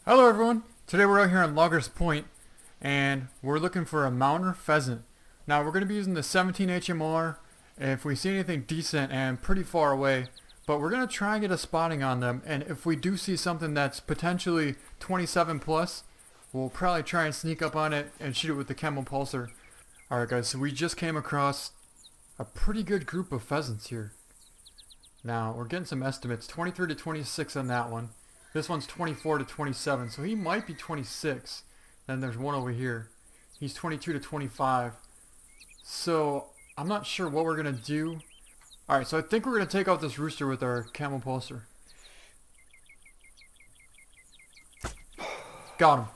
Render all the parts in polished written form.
Hello everyone! Today we're out here on Loggers Point and we're looking for a mountain pheasant. Now we're going to be using the 17 HMR if we see anything decent and pretty far away, but we're going to try and get a spotting on them, and if we do see something that's potentially 27 plus, we'll probably try and sneak up on it and shoot it with the Camo Pulsar. Alright guys, so we just came across a pretty good group of pheasants here. Now we're getting some estimates, 23 to 26 on that one. This one's 24 to 27, so he might be 26. Then there's one over here. He's 22 to 25. So I'm not sure what we're going to do. Alright, so I think we're going to take out this rooster with our Camo Pulsar. Got him.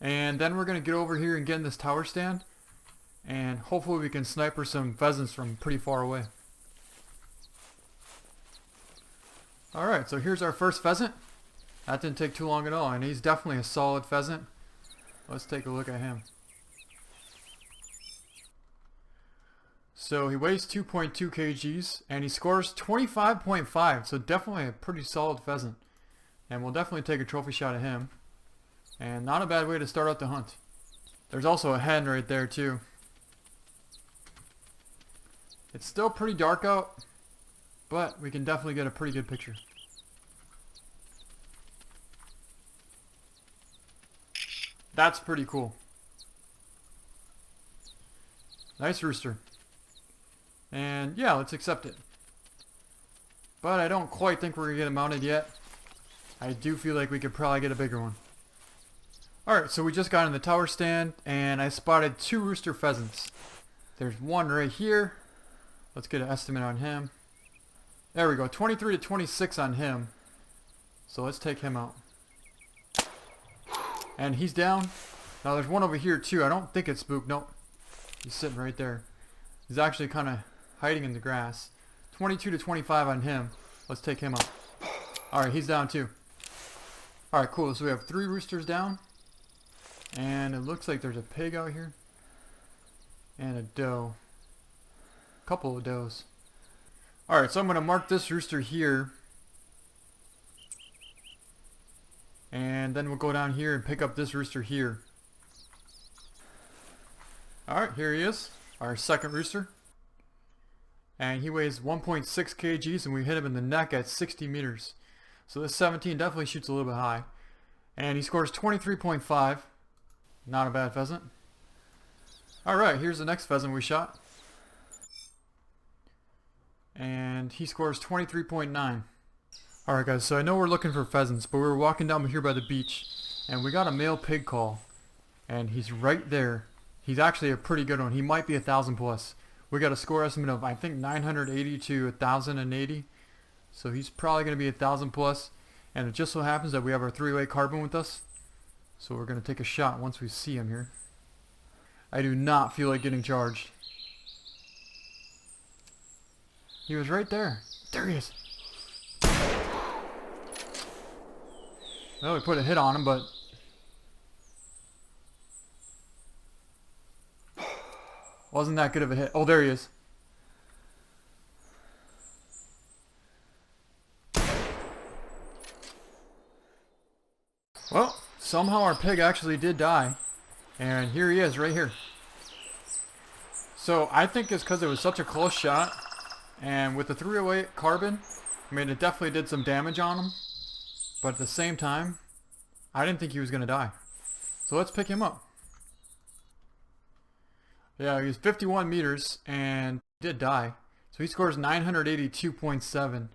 And then we're going to get over here and get in this tower stand. And hopefully we can sniper some pheasants from pretty far away. Alright, so here's our first pheasant. That didn't take too long at all, and he's definitely a solid pheasant. Let's take a look at him. So he weighs 2.2 kgs and he scores 25.5, so definitely a pretty solid pheasant. And we'll definitely take a trophy shot at him. And not a bad way to start out the hunt. There's also a hen right there too. It's still pretty dark out, but we can definitely get a pretty good picture. That's pretty cool. Nice rooster. And yeah, let's accept it. But I don't quite think we're going to get it mounted yet. I do feel like we could probably get a bigger one. Alright, so we just got in the tower stand and I spotted two rooster pheasants. There's one right here. Let's get an estimate on him. There we go, 23 to 26 on him. So let's take him out. And he's down. Now there's one over here too. I don't think it's spooked. Nope. He's sitting right there. He's actually kind of hiding in the grass. 22 to 25 on him. Let's take him out. Alright, he's down too. Alright, cool. So we have 3 roosters down. And it looks like there's a pig out here. And a doe. Couple of does. Alright, so I'm going to mark this rooster here. And then we'll go down here and pick up this rooster here. Alright, here he is. Our second rooster. And he weighs 1.6 kgs and we hit him in the neck at 60 meters. So this 17 definitely shoots a little bit high. And he scores 23.5. Not a bad pheasant. Alright, here's the next pheasant we shot. And he scores 23.9. Alright guys, so I know we're looking for pheasants, but we were walking down here by the beach and we got a male pig call. And he's right there. He's actually a pretty good one. He might be 1,000 plus. We got a score estimate of I think 980 to 1,080. So he's probably going to be 1,000 plus. And it just so happens that we have our 3-way carbon with us. So we're going to take a shot once we see him here. I do not feel like getting charged. He was right there. There he is. Well, we put a hit on him, but wasn't that good of a hit. Oh, there he is. Well, somehow our pig actually did die. And here he is, right here. So I think it's because it was such a close shot. And with the 308 carbon, I mean, it definitely did some damage on him. But at the same time, I didn't think he was going to die. So let's pick him up. Yeah, he was 51 meters and did die. So he scores 982.7.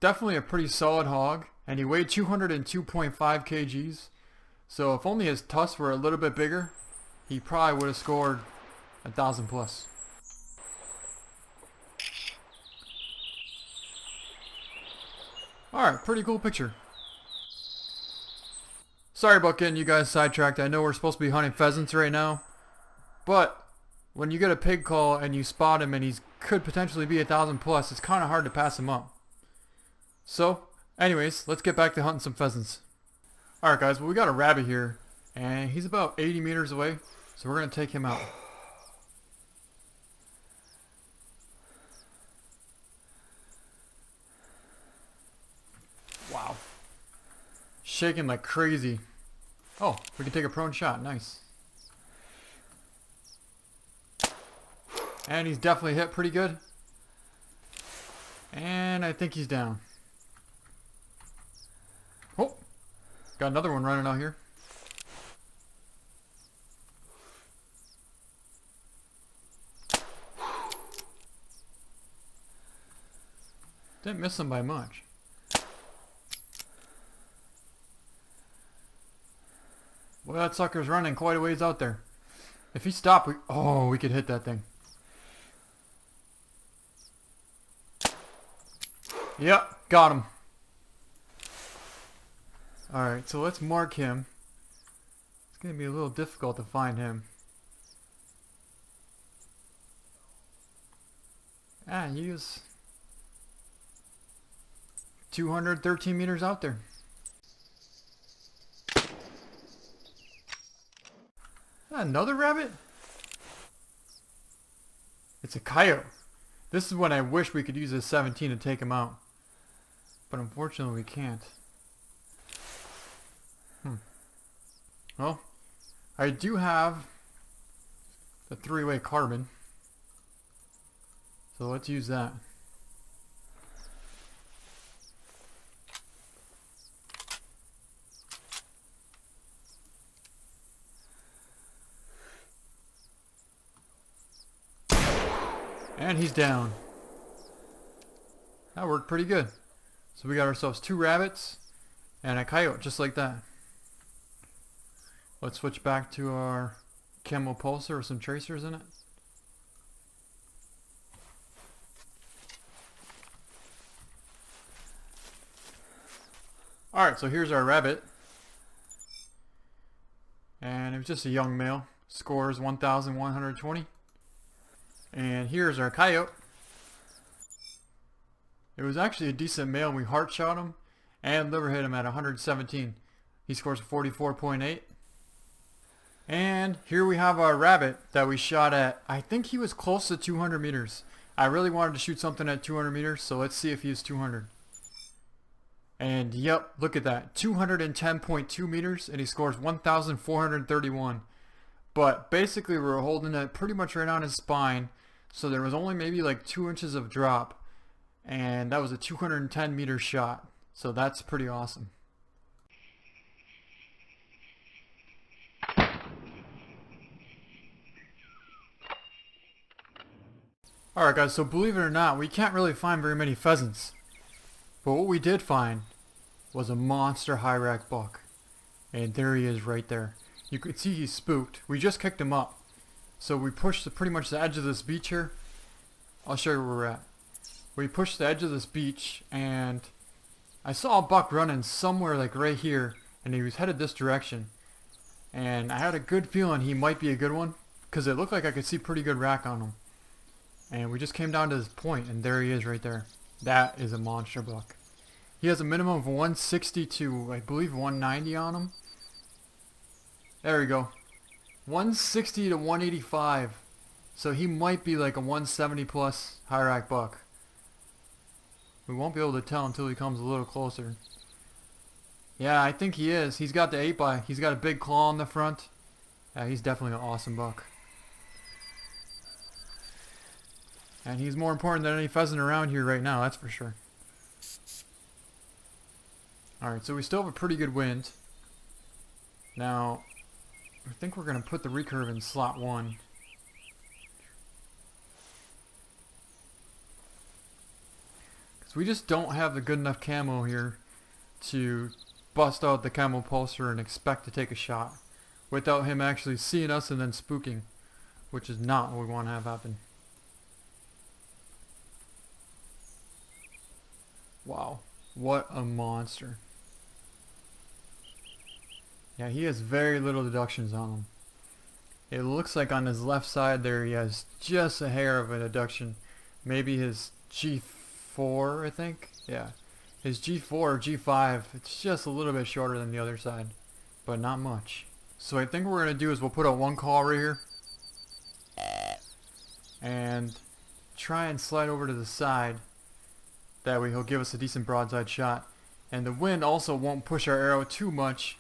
Definitely a pretty solid hog. And he weighed 202.5 kgs. So if only his tusks were a little bit bigger, he probably would have scored 1,000 plus. Alright, pretty cool picture. Sorry about getting you guys sidetracked. I know we're supposed to be hunting pheasants right now. But when you get a pig call and you spot him and he could potentially be 1,000 plus, it's kind of hard to pass him up. So, anyways, let's get back to hunting some pheasants. Alright guys, well we got a rabbit here. And he's about 80 meters away. So we're going to take him out. shaking like crazy. Oh, we can take a prone shot. Nice. And he's definitely hit pretty good. And I think he's down. Oh, got another one running out here. Didn't miss him by much. Well, that sucker's running quite a ways out there. If he stopped, we could hit that thing. Yep, got him. Alright, so let's mark him. It's going to be a little difficult to find him. Ah, he was 213 meters out there. Another rabbit? It's a coyote. This is when I wish we could use a 17 to take him out. But unfortunately we can't. Well, I do have the 3-way carbon. So let's use that. And he's down. That worked pretty good. So we got ourselves 2 rabbits and a coyote just like that. Let's switch back to our Camo Pulsar with some tracers in it. Alright, so here's our rabbit. And it was just a young male. Scores 1,120. And here's our coyote. It was actually a decent male. We heart shot him and liver hit him at 117. He scores 44.8. And here we have our rabbit that we shot at, I think he was close to 200 meters. I really wanted to shoot something at 200 meters, so let's see if he's 200. And yep, look at that. 210.2 meters, and he scores 1,431. But basically we were holding it pretty much right on his spine, so there was only maybe like 2 inches of drop. And that was a 210 meter shot. So that's pretty awesome. Alright guys, so believe it or not, we can't really find very many pheasants. But what we did find was a monster high rack buck. And there he is right there. You could see he's spooked. We just kicked him up. So we pushed pretty much the edge of this beach here. I'll show you where we're at. We pushed the edge of this beach and I saw a buck running somewhere like right here, and he was headed this direction. And I had a good feeling he might be a good one because it looked like I could see pretty good rack on him. And we just came down to this point and there he is right there. That is a monster buck. He has a minimum of 160 to I believe 190 on him. There we go. 160 to 185. So he might be like a 170 plus high rack buck. We won't be able to tell until he comes a little closer. Yeah, I think he is. He's got the 8x. He's got a big claw on the front. Yeah, he's definitely an awesome buck. And he's more important than any pheasant around here right now, that's for sure. Alright, so we still have a pretty good wind. Now, I think we're going to put the recurve in slot 1. Because we just don't have the good enough camo here to bust out the Camo Pulsar and expect to take a shot without him actually seeing us and then spooking, which is not what we want to have happen. Wow, what a monster. Yeah, he has very little deductions on him. It looks like on his left side there he has just a hair of a deduction. Maybe his G4, I think. Yeah, his G4 or G5, it's just a little bit shorter than the other side, but not much. So I think what we're going to do is we'll put out one call right here and try and slide over to the side. That way he'll give us a decent broadside shot. And the wind also won't push our arrow too much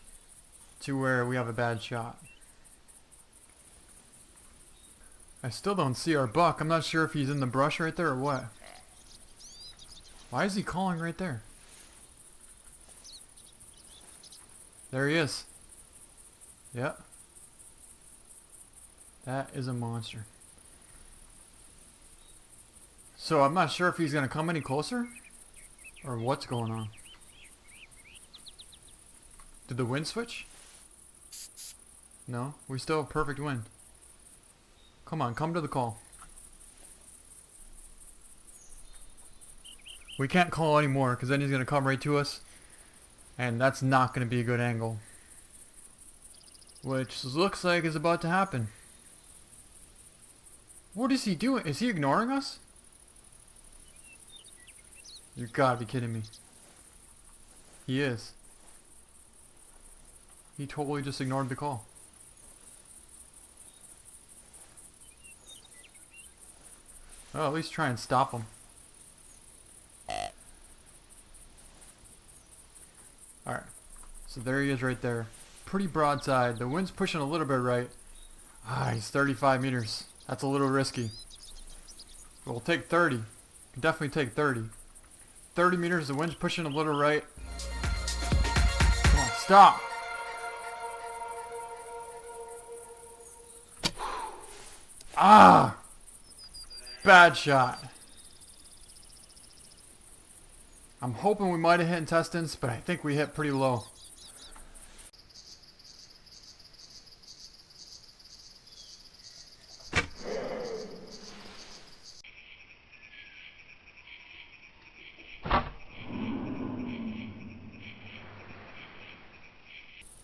to where we have a bad shot. I still don't see our buck. I'm not sure if he's in the brush right there or what. Why is he calling right there? There he is. Yep. That is a monster. So I'm not sure if he's going to come any closer or what's going on. Did the wind switch? No, we still have perfect wind. Come on, come to the call. We can't call anymore because then he's going to come right to us. And that's not going to be a good angle. Which looks like is about to happen. What is he doing? Is he ignoring us? You gotta be kidding me. He is. He totally just ignored the call. Well, at least try and stop him. Alright. So there he is right there. Pretty broadside. The wind's pushing a little bit right. He's 35 meters. That's a little risky. We'll take 30. Can definitely take 30. 30 meters. The wind's pushing a little right. Come on, stop. Bad shot. I'm hoping we might have hit intestines, but I think we hit pretty low.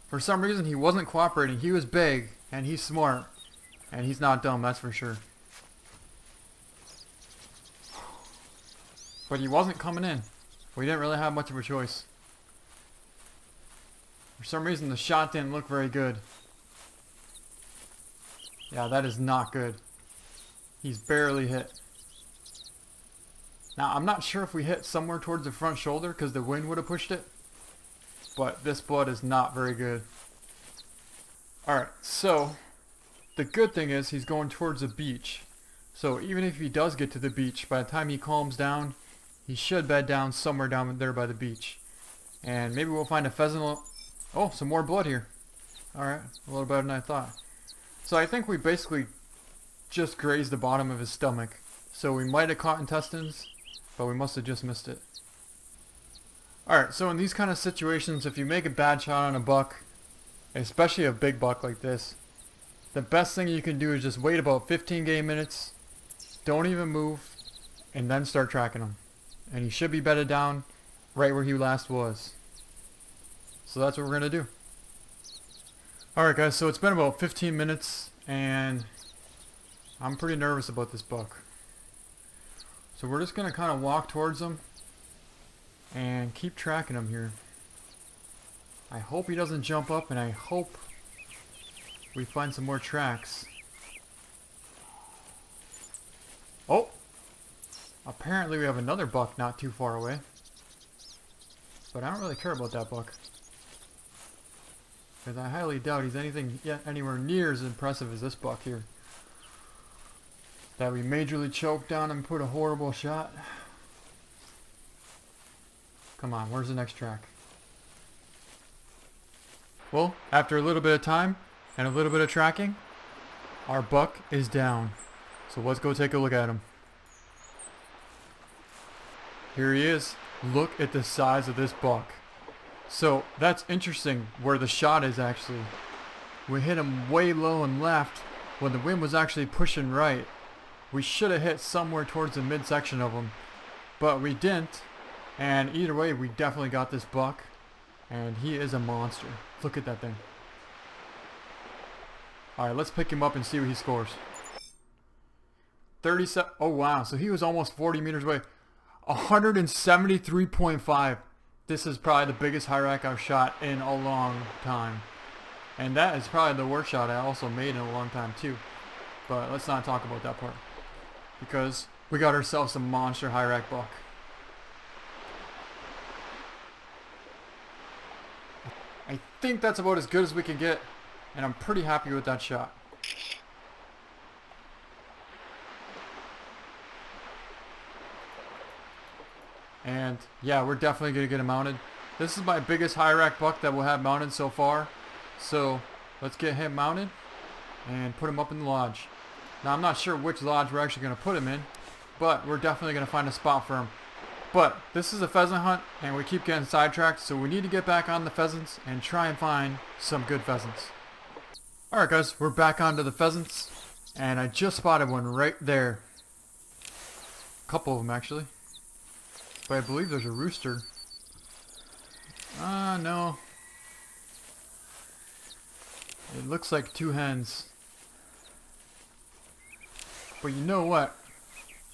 For some reason, he wasn't cooperating. He was big, and he's smart, and he's not dumb, that's for sure. But he wasn't coming in. We didn't really have much of a choice. For some reason, the shot didn't look very good. Yeah, that is not good. He's barely hit. Now, I'm not sure if we hit somewhere towards the front shoulder because the wind would have pushed it. But this blood is not very good. Alright, so the good thing is he's going towards the beach. So even if he does get to the beach, by the time he calms down, he should bed down somewhere down there by the beach. And maybe we'll find a pheasant. Oh, some more blood here. Alright, a little better than I thought. So I think we basically just grazed the bottom of his stomach. So we might have caught intestines, but we must have just missed it. Alright, so in these kind of situations, if you make a bad shot on a buck, especially a big buck like this, the best thing you can do is just wait about 15 game minutes, don't even move, and then start tracking him. And he should be bedded down right where he last was. So that's what we're going to do. Alright guys, so it's been about 15 minutes, and I'm pretty nervous about this buck. So we're just going to kind of walk towards him and keep tracking him here. I hope he doesn't jump up, and I hope we find some more tracks. Oh! Apparently we have another buck not too far away. But I don't really care about that buck. Because I highly doubt he's anything yet anywhere near as impressive as this buck here. That we majorly choked down and put a horrible shot. Come on, where's the next track? Well, after a little bit of time and a little bit of tracking, our buck is down. So let's go take a look at him. Here he is. Look at the size of this buck. So that's interesting where the shot is actually. We hit him way low and left when the wind was actually pushing right. We should have hit somewhere towards the midsection of him, but we didn't. And either way, we definitely got this buck, and he is a monster. Look at that thing. Alright, let's pick him up and see what he scores. 37. Oh wow, so he was almost 40 meters away. 173.5. This is probably the biggest high rack I've shot in a long time. And that is probably the worst shot I also made in a long time too. But let's not talk about that part, because we got ourselves a monster high rack buck. I think that's about as good as we can get, and I'm pretty happy with that shot. And yeah, we're definitely going to get him mounted. This is my biggest high rack buck that we'll have mounted so far. So let's get him mounted and put him up in the lodge. Now I'm not sure which lodge we're actually going to put him in, but we're definitely going to find a spot for him. But this is a pheasant hunt and we keep getting sidetracked, so we need to get back on the pheasants and try and find some good pheasants. Alright guys, we're back onto the pheasants and I just spotted one right there. A couple of them actually. But I believe there's a rooster. No. It looks like 2 hens. But you know what?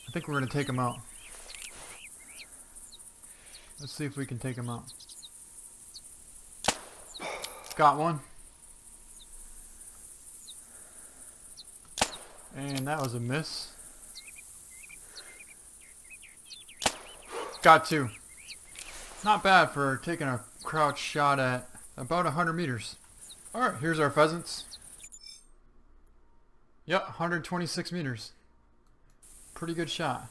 I think we're going to take them out. Let's see if we can take them out. Got one. And that was a miss. Got 2. Not bad for taking a crouch shot at about 100 meters. Alright, here's our pheasants. Yep, 126 meters. Pretty good shot.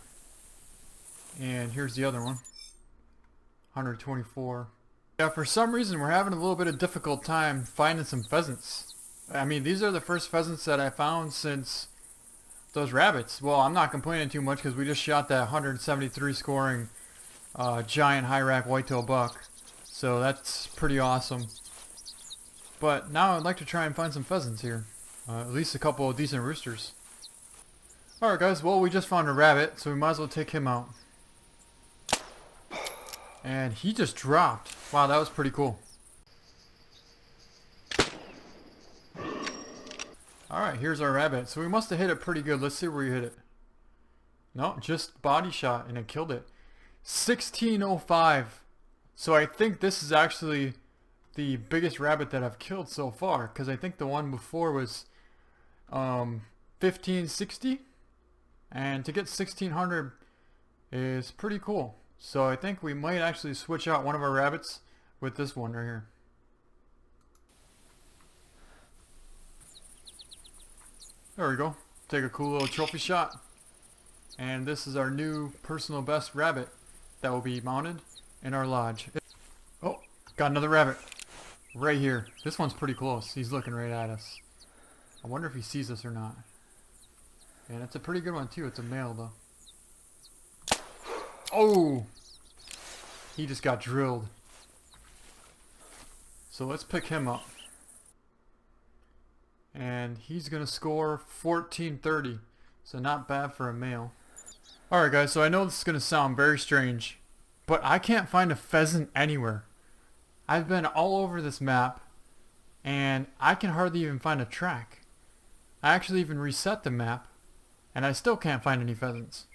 And here's the other one. 124. Yeah, for some reason we're having a little bit of difficult time finding some pheasants. I mean, these are the first pheasants that I found since those rabbits. Well, I'm not complaining too much because we just shot that 173 scoring giant high rack whitetail buck, so that's pretty awesome. But now I'd like to try and find some pheasants here, at least a couple of decent roosters. Alright guys, well we just found a rabbit, so we might as well take him out. And he just dropped. Wow, that was pretty cool. Alright, here's our rabbit. So we must have hit it pretty good. Let's see where we hit it. No, just body shot and it killed it. 1605. So I think this is actually the biggest rabbit that I've killed so far, because I think the one before was 1560, and to get 1600 is pretty cool. So I think we might actually switch out one of our rabbits with this one right here. There we go. Take a cool little trophy shot. And this is our new personal best rabbit that will be mounted in our lodge. Oh, got another rabbit right here. This one's pretty close. He's looking right at us. I wonder if he sees us or not. And it's a pretty good one too. It's a male though. Oh! He just got drilled. So let's pick him up. And he's gonna score 1430. So not bad for a male. Alright guys, so I know this is going to sound very strange, but I can't find a pheasant anywhere. I've been all over this map, and I can hardly even find a track. I actually even reset the map, and I still can't find any pheasants.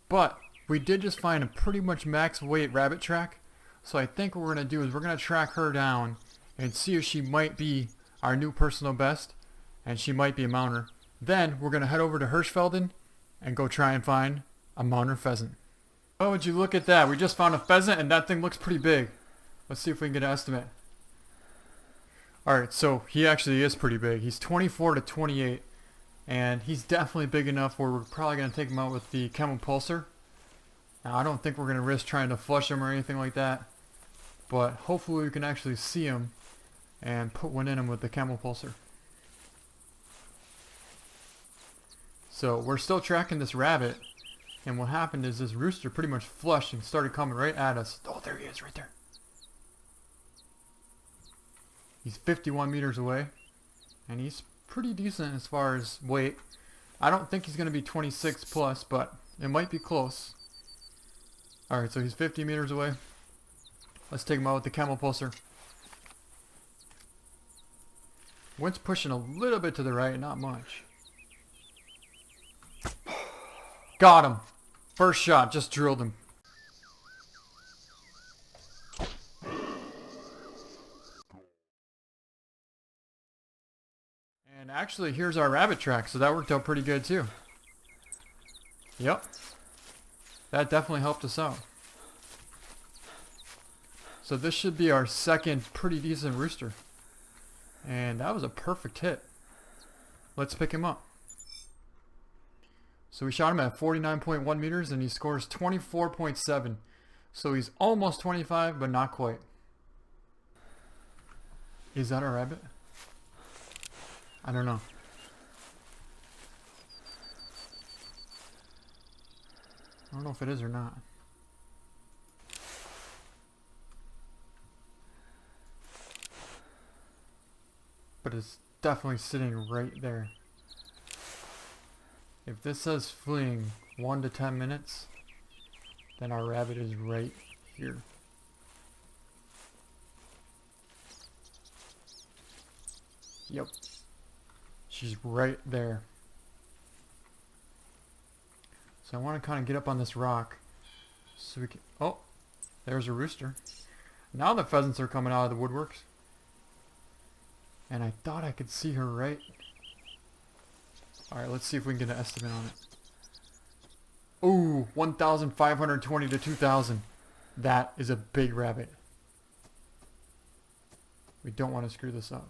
But we did just find a pretty much max weight rabbit track, so I think what we're going to do is we're going to track her down and see if she might be our new personal best, and she might be a mounter. Then we're going to head over to Heldon and go try and find a mounter pheasant. Oh, would you look at that? We just found a pheasant and that thing looks pretty big. Let's see if we can get an estimate. Alright, so he actually is pretty big. He's 24 to 28. And he's definitely big enough where we're probably going to take him out with the Camo Pulsar. Now, I don't think we're going to risk trying to flush him or anything like that. But hopefully we can actually see him and put one in him with the Camo Pulsar. So we're still tracking this rabbit. And what happened is this rooster pretty much flushed and started coming right at us. Oh, there he is right there. He's 51 meters away. And he's pretty decent as far as weight. I don't think he's going to be 26 plus, but it might be close. Alright, so he's 50 meters away. Let's take him out with the Camo Pulsar. Wind's pushing a little bit to the right, not much. Got him. First shot, just drilled him. And actually, here's our rabbit track, so that worked out pretty good too. Yep. That definitely helped us out. So this should be our second pretty decent rooster. And that was a perfect hit. Let's pick him up. So we shot him at 49.1 meters and he scores 24.7. So he's almost 25, but not quite. Is that a rabbit? I don't know. I don't know if it is or not. But it's definitely sitting right there. If this says fleeing 1 to 10 minutes, then our rabbit is right here. Yep. She's right there. So I want to kind of get up on this rock so we can... Oh, there's a rooster. Now the pheasants are coming out of the woodworks. And I thought I could see her right. Alright, let's see if we can get an estimate on it. Ooh, 1,520 to 2,000. That is a big rabbit. We don't want to screw this up.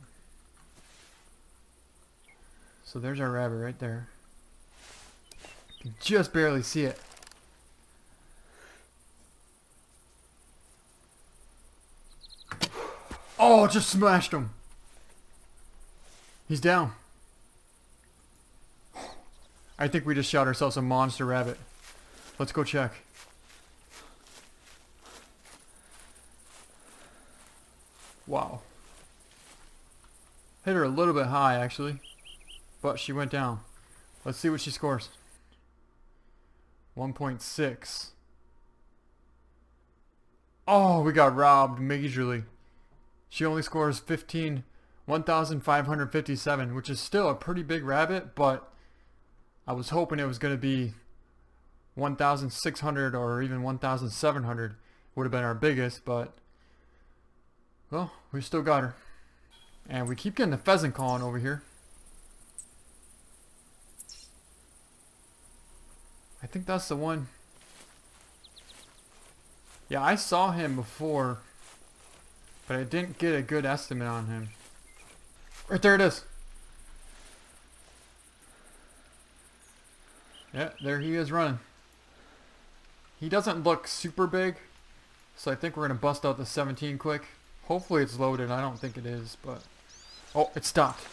So there's our rabbit right there. You can just barely see it. Oh, just smashed him. He's down. I think we just shot ourselves a monster rabbit. Let's go check. Wow. Hit her a little bit high actually, but she went down. Let's see what she scores. 1.6. Oh, we got robbed majorly. She only scores 1,557, which is still a pretty big rabbit, but I was hoping it was going to be 1,600 or even 1,700 would have been our biggest, but well, we still got her. And we keep getting the pheasant calling over here. I think that's the one. Yeah, I saw him before, but I didn't get a good estimate on him. Right there it is. Yeah, there he is running. He doesn't look super big, so I think we're going to bust out the 17 quick. Hopefully it's loaded. I don't think it is, but... Oh, it stopped.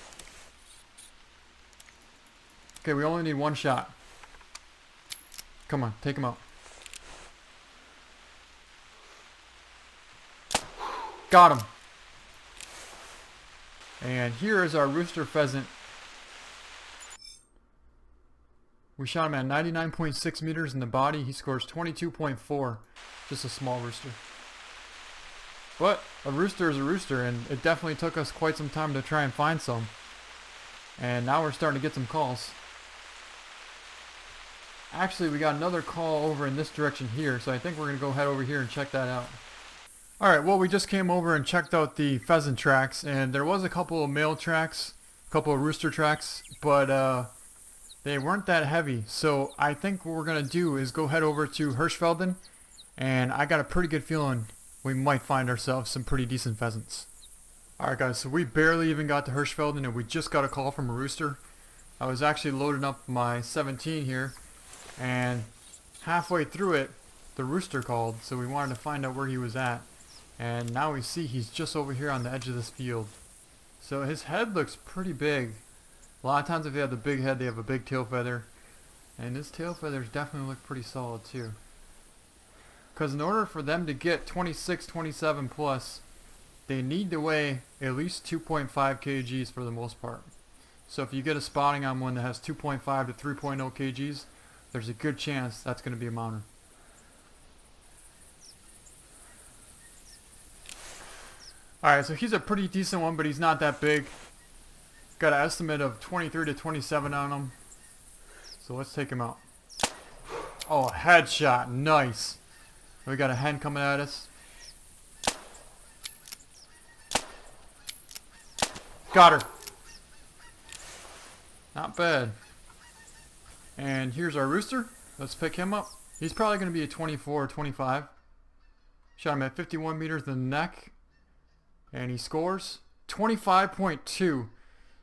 Okay, we only need one shot. Come on, take him out. Got him. And here is our rooster pheasant. We shot him at 99.6 meters in the body. He scores 22.4. Just a small rooster. But a rooster is a rooster, and it definitely took us quite some time to try and find some. And now we're starting to get some calls. Actually, we got another call over in this direction here, so I think we're going to go head over here and check that out. Alright, well, we just came over and checked out the pheasant tracks, and there was a couple of male tracks, a couple of rooster tracks, but they weren't that heavy. So I think what we're going to do is go head over to Heldon, and I got a pretty good feeling we might find ourselves some pretty decent pheasants. Alright guys, so we barely even got to Heldon, and we just got a call from a rooster. I was actually loading up my 17 here, and halfway through it, the rooster called, so we wanted to find out where he was at. And now we see he's just over here on the edge of this field. So his head looks pretty big. A lot of times if they have the big head, they have a big tail feather. And his tail feathers definitely look pretty solid too. Because in order for them to get 26, 27 plus, they need to weigh at least 2.5 kgs for the most part. So if you get a spotting on one that has 2.5 to 3.0 kgs, there's a good chance that's going to be a mounter. Alright, so he's a pretty decent one, but he's not that big. Got an estimate of 23 to 27 on him. So let's take him out. Oh, headshot. Nice. We got a hen coming at us. Got her. Not bad. And here's our rooster. Let's pick him up. He's probably going to be a 24 or 25. Shot him at 51 meters in the neck. And he scores 25.2.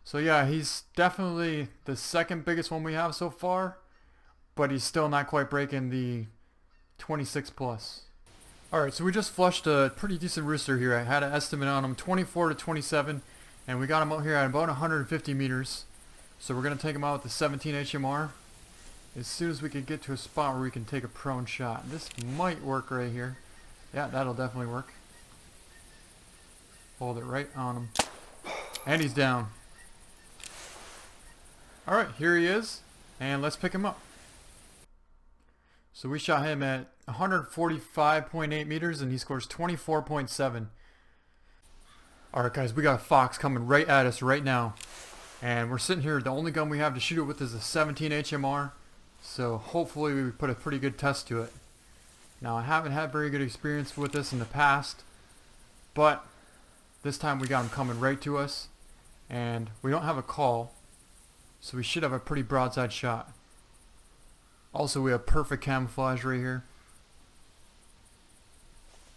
So yeah, he's definitely the second biggest one we have so far. But he's still not quite breaking the 26 plus. Alright, so we just flushed a pretty decent rooster here. I had an estimate on him 24 to 27. And we got him out here at about 150 meters. So we're going to take him out with the 17 HMR. As soon as we can get to a spot where we can take a prone shot. This might work right here. Yeah, that'll definitely work. Hold it right on him. And he's down. Alright, here he is. And let's pick him up. So we shot him at 145.8 meters and he scores 24.7. Alright guys, we got a fox coming right at us right now. And we're sitting here, the only gun we have to shoot it with is a 17 HMR. So hopefully we put a pretty good test to it. Now I haven't had very good experience with this in the past, but this time we got him coming right to us, and we don't have a call, so we should have a pretty broadside shot. Also, we have perfect camouflage right here.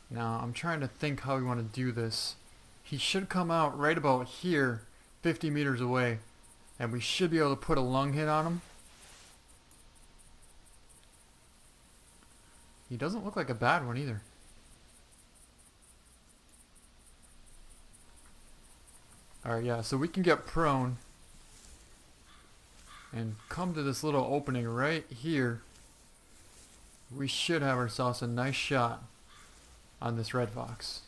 Now I'm trying to think how we want to do this. He should come out right about here, 50 meters away, and we should be able to put a lung hit on him. He doesn't look like a bad one either. Alright, yeah, so we can get prone and come to this little opening right here. We should have ourselves a nice shot on this red fox.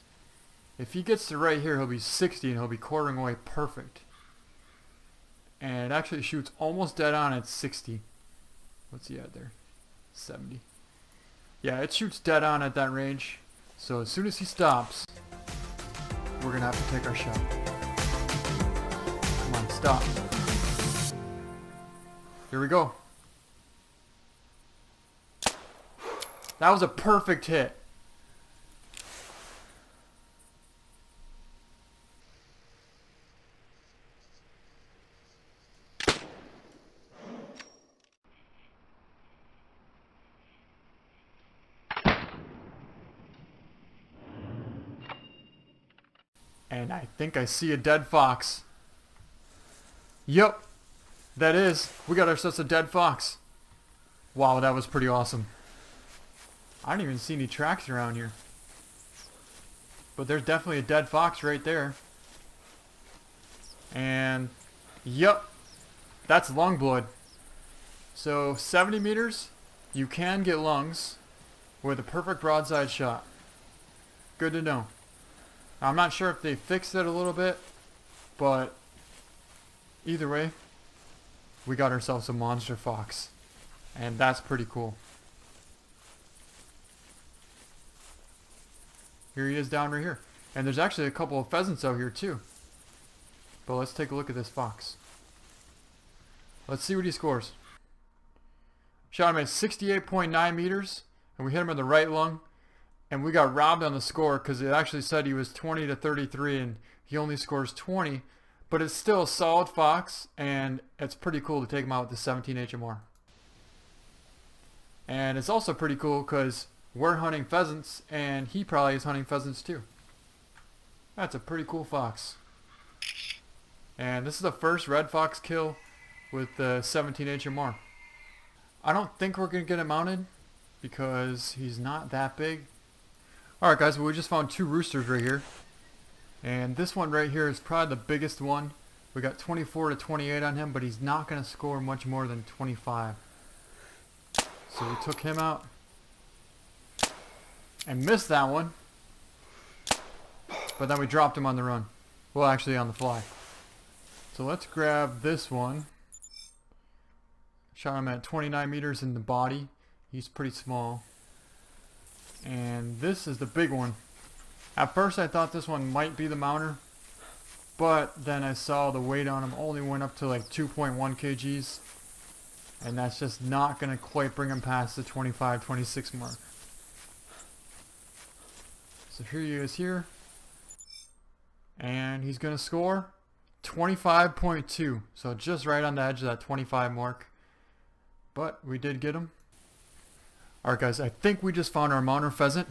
If he gets to right here, he'll be 60 and he'll be quartering away perfect. And it actually shoots almost dead on at 60. What's he at there? 70. Yeah, it shoots dead on at that range. So as soon as he stops, we're gonna have to take our shot. Come on, stop. Here we go. That was a perfect hit. And I think I see a dead fox. Yup, that is. We got ourselves a dead fox. Wow, that was pretty awesome. I don't even see any tracks around here. But there's definitely a dead fox right there. And, yup, that's lung blood. So 70 meters, you can get lungs with a perfect broadside shot. Good to know. I'm not sure if they fixed it a little bit, but either way, we got ourselves a monster fox, and that's pretty cool. Here he is down right here, and there's actually a couple of pheasants out here too. But let's take a look at this fox. Let's see what he scores. Shot him at 68.9 meters, and we hit him in the right lung. And we got robbed on the score because it actually said he was 20 to 33 and he only scores 20. But it's still a solid fox and it's pretty cool to take him out with the 17 HMR. And it's also pretty cool because we're hunting pheasants and he probably is hunting pheasants too. That's a pretty cool fox. And this is the first red fox kill with the 17 HMR. I don't think we're going to get him mounted because he's not that big. Alright guys, well, we just found two roosters right here. And this one right here is probably the biggest one. We got 24 to 28 on him, but he's not going to score much more than 25. So we took him out. And missed that one. But then we dropped him on the run. Well, actually on the fly. So let's grab this one. Shot him at 29 meters in the body. He's pretty small. And this is the big one. At first I thought this one might be the mounter, but then I saw the weight on him only went up to like 2.1 kgs, and that's just not going to quite bring him past the 25-26 mark. So here he is here, and he's going to score 25.2, so just right on the edge of that 25 mark, but we did get him. Alright guys, I think we just found our mounter pheasant,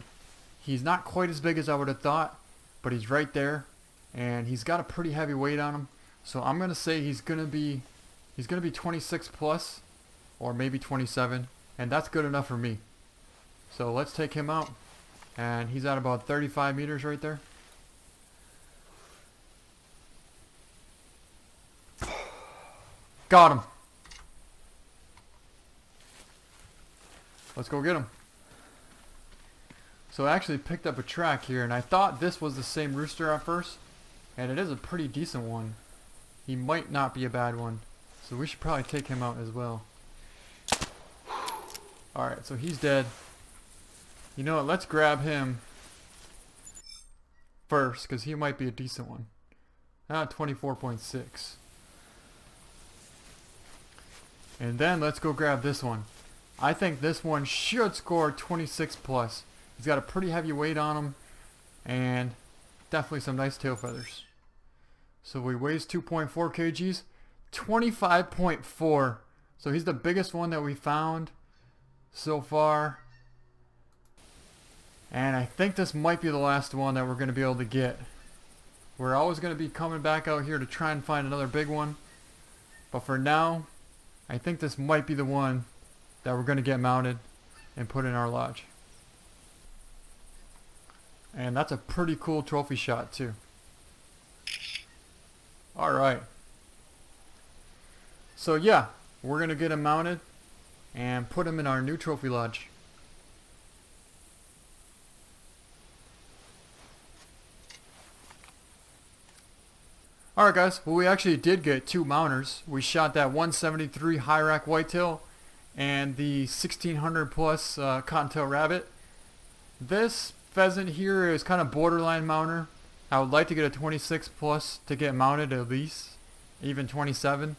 He's not quite as big as I would have thought, but he's right there, and he's got a pretty heavy weight on him. So I'm gonna say he's gonna be 26 plus, or maybe 27, and that's good enough for me. So let's take him out, and he's at about 35 meters right there. Got him. Let's go get him. So I actually picked up a track here, and I thought this was the same rooster at first, and it is a pretty decent one. He might not be a bad one, so we should probably take him out as well. Alright, so he's dead. You know what, let's grab him first, because he might be a decent one. 24.6. And then let's go grab this one. I think this one should score 26 plus. He's got a pretty heavy weight on him, and definitely some nice tail feathers. So he weighs 2.4 kgs, 25.4. So he's the biggest one that we found so far. And I think this might be the last one that we're going to be able to get. We're always going to be coming back out here to try and find another big one. But for now, I think this might be the one that we're going to get mounted and put in our lodge. And that's a pretty cool trophy shot too. Alright. So yeah, we're going to get him mounted and put him in our new trophy lodge. Alright guys, well we actually did get two mounters. We shot that 173 high rack whitetail and the 1600 plus cottontail rabbit. This pheasant here is kind of borderline mounter. I would like to get a 26 plus to get mounted at least, even 27.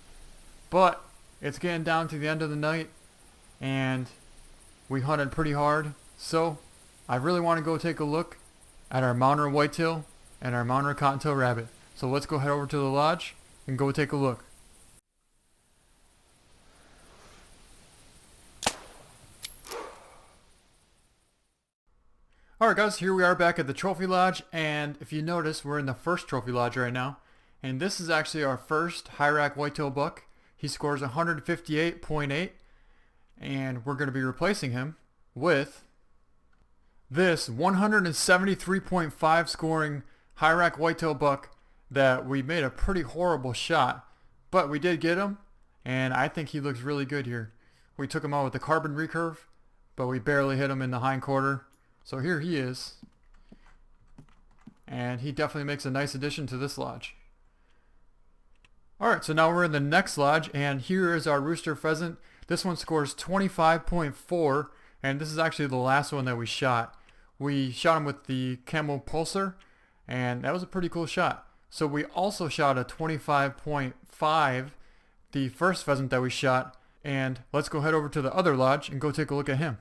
But it's getting down to the end of the night and we hunted pretty hard. So I really want to go take a look at our mounter whitetail and our mounter cottontail rabbit. So let's go head over to the lodge and go take a look. Alright guys, here we are back at the trophy lodge, and if you notice, we're in the first trophy lodge right now. And this is actually our first high rack whitetail buck. He scores 158.8, and we're going to be replacing him with this 173.5 scoring high rack whitetail buck that we made a pretty horrible shot, but we did get him, and I think he looks really good here. We took him out with the carbon recurve, but we barely hit him in the hind quarter. So here he is, and he definitely makes a nice addition to this lodge. Alright, so now we're in the next lodge, and here is our rooster pheasant. This one scores 25.4, and this is actually the last one that we shot. We shot him with the Camo Pulsar, and that was a pretty cool shot. So we also shot a 25.5, the first pheasant that we shot, and let's go head over to the other lodge and go take a look at him.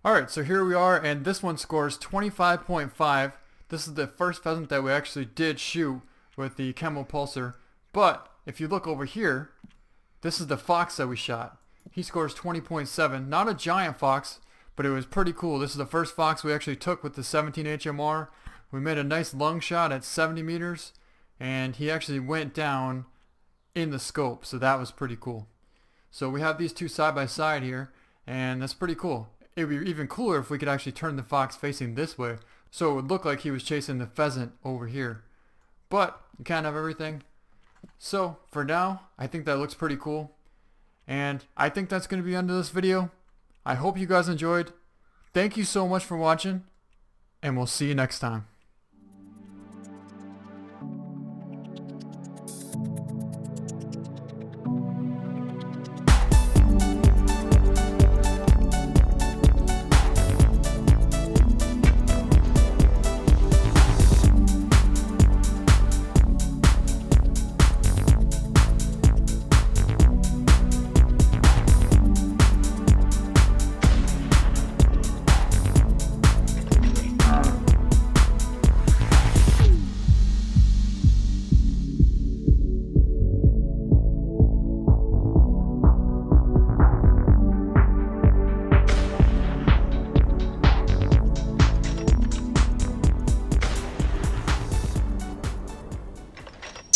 Alright, so here we are, and this one scores 25.5. This is the first pheasant that we actually did shoot with the Camo Pulsar. But if you look over here, this is the fox that we shot. He scores 20.7. Not a giant fox, but it was pretty cool. This is the first fox we actually took with the 17 HMR. We made a nice lung shot at 70 meters, and he actually went down in the scope, so that was pretty cool. So we have these two side by side here, and that's pretty cool. It would be even cooler if we could actually turn the fox facing this way, so it would look like he was chasing the pheasant over here. But you can't have everything. So for now, I think that looks pretty cool, and I think that's going to be the end of this video. I hope you guys enjoyed. Thank you so much for watching, and we'll see you next time.